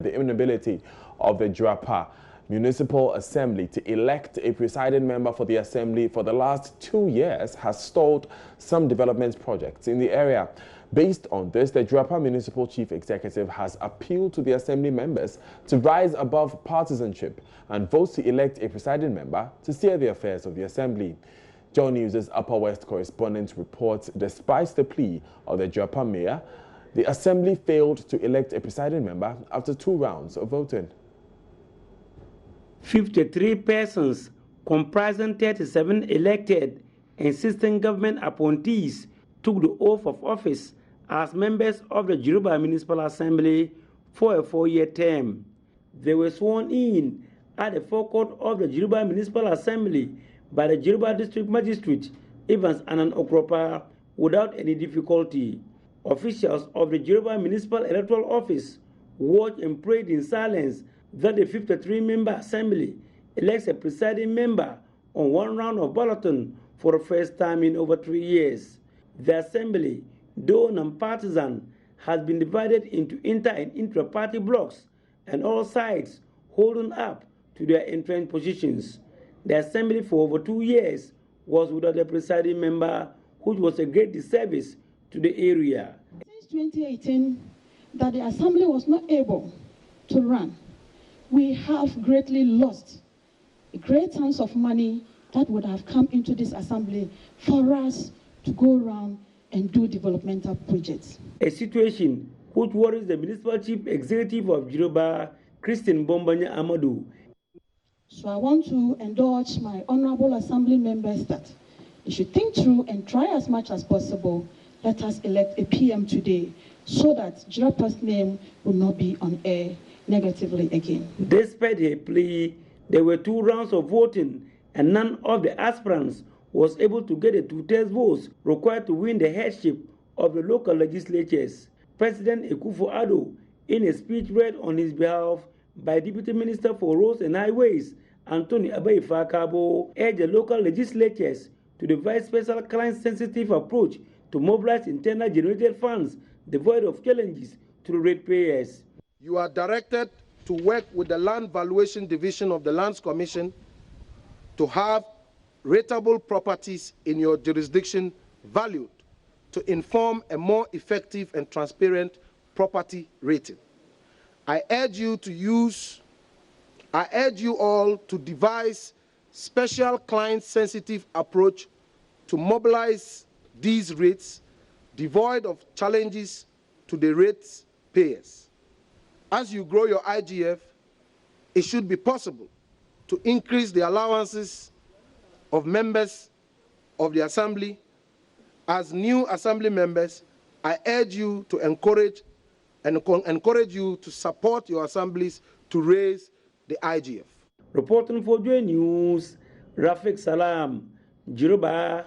The inability of the Jirapa Municipal Assembly to elect a presiding member for the Assembly for the last 2 years has stalled some development projects in the area. Based on this, the Jirapa Municipal Chief Executive has appealed to the Assembly members to rise above partisanship and vote to elect a presiding member to steer the affairs of the Assembly. JoyNews' Upper West correspondent reports despite the plea of the Jirapa mayor, the Assembly failed to elect a presiding member after 2 rounds of voting. 53 persons, comprising 37 elected and 16 government appointees, took the oath of office as members of the Jirapa Municipal Assembly for a 4-year term. They were sworn in at the forecourt of the Jirapa Municipal Assembly by the Jirapa District Magistrate Evans Anan Okropa without any difficulty. Officials of the Jirapa Municipal Electoral Office watched and prayed in silence that the 53-member assembly elects a presiding member on 1 round of balloting for the first time in over 3 years. The assembly, though non-partisan, has been divided into inter- and intra-party blocks, and all sides holding up to their entrenched positions. The assembly for over 2 years was without a presiding member, which was a great disservice to the area. Since 2018, that the assembly was not able to run, we have greatly lost great sums of money that would have come into this assembly for us to go around and do developmental projects. A situation which worries the municipal chief executive of Jirapa, Christine Bombanya Amadou. So I want to endorse my honorable assembly members that they should think through and try as much as possible. Let us elect a PM today so that Jirapa's name will not be on air negatively again. Despite her plea, there were 2 rounds of voting and none of the aspirants was able to get the 2/3 votes required to win the headship of the local legislatures. President Akufo-Addo, in a speech read on his behalf by Deputy Minister for Roads and Highways, Anthony Abayi-Fakabo, urged the local legislatures to devise special client-sensitive approach to mobilize internal generated funds devoid of challenges to the ratepayers. You are directed to work with the Land Valuation Division of the Lands Commission to have rateable properties in your jurisdiction valued to inform a more effective and transparent property rating. I urge you all to devise special client-sensitive approach to mobilize these rates devoid of challenges to the rates payers. As you grow your IGF, it should be possible to increase the allowances of members of the Assembly. As new Assembly members, I urge you to encourage you to support your assemblies to raise the IGF. Reporting for JoyNews, Rafik Salam, Jirapa.